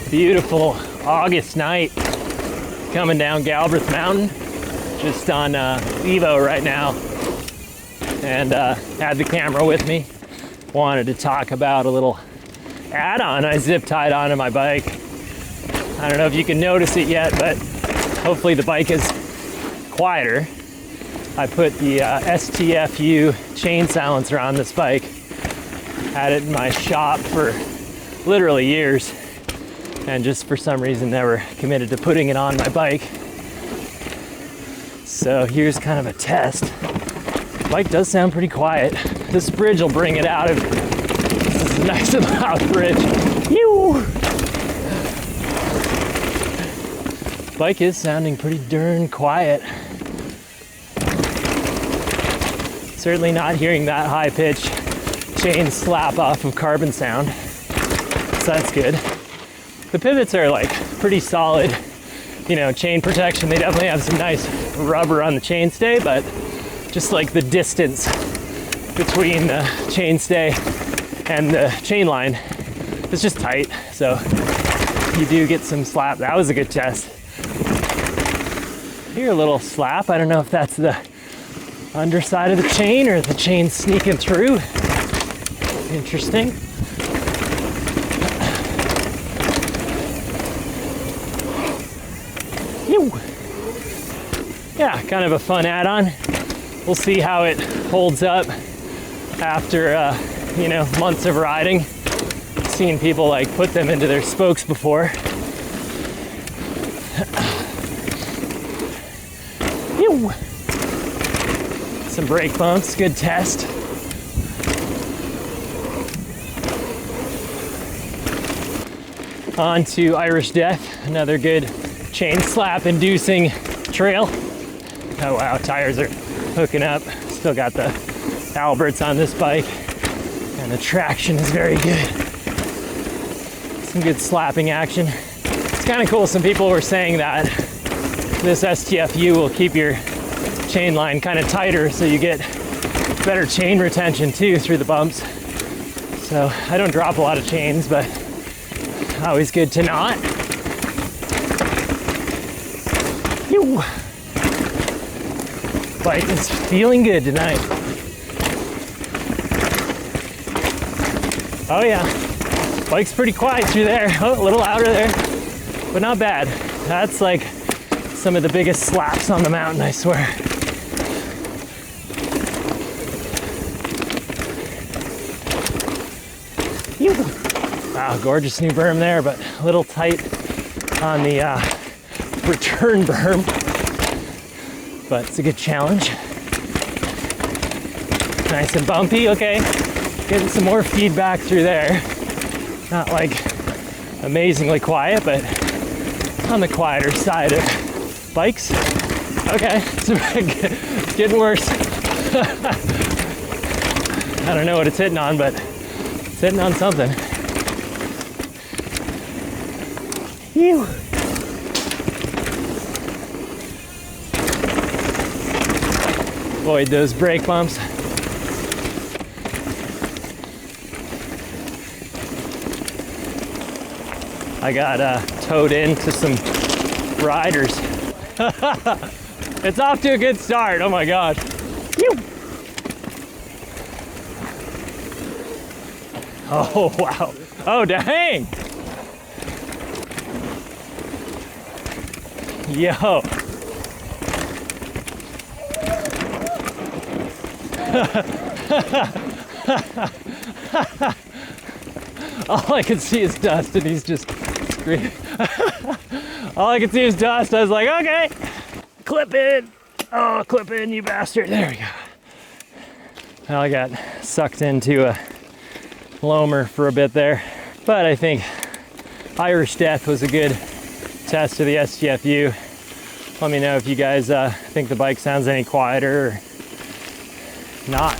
Beautiful August night coming down Galbraith Mountain, just on Evo right now, and had the camera with me. Wanted to talk about a little add-on I zip tied onto my bike. I don't know if you can notice it yet, but hopefully the bike is quieter. I put the STFU chain silencer on this bike. Had it in my shop for literally years, and just for some reason never committed to putting it on my bike. So here's kind of a test. The bike does sound pretty quiet. This bridge will bring it out of this is a nice and loud bridge. Ew. Bike is sounding pretty darn quiet. Certainly not hearing that high pitch chain slap off of carbon sound, so that's good. The pivots are like pretty solid, you know, chain protection. They definitely have some nice rubber on the chainstay, but just like the distance between the chainstay and the chain line is just tight, so you do get some slap. That was a good test. Here, a little slap. I don't know if that's the underside of the chain or the chain sneaking through. Interesting. Yeah, kind of a fun add-on. We'll see how it holds up after you know, months of riding. Seen people like put them into their spokes before. Some brake bumps, good test. On to Irish Death, another good chain slap inducing trail. Oh wow, tires are hooking up. Still got the Alberts on this bike, and the traction is very good. Some good slapping action. It's kind of cool. Some people were saying that this STFU will keep your chain line kind of tighter, so you get better chain retention too through the bumps. So I don't drop a lot of chains, but always good to not. Ew. Bike is feeling good tonight. Oh yeah, bike's pretty quiet through there. Oh, a little louder there, but not bad. That's like some of the biggest slaps on the mountain, I swear. Ew. Wow, gorgeous new berm there, but a little tight on the return berm, but it's a good challenge. Nice and bumpy, okay. Getting some more feedback through there. Not like amazingly quiet, but on the quieter side of bikes. Okay, it's getting worse. I don't know what it's hitting on, but it's hitting on something. Ew. Avoid those brake bumps. I got towed into some riders. It's off to a good start. Oh my gosh. Ew. Oh wow. Oh dang. Yo. All I can see is dust, and he's just screaming. All I can see is dust. I was like, okay, clip in. Oh, clip in, you bastard. There we go. Well, I got sucked into a loamer for a bit there, but I think Irish Death was a good test of the STFU. Let me know if you guys think the bike sounds any quieter or not.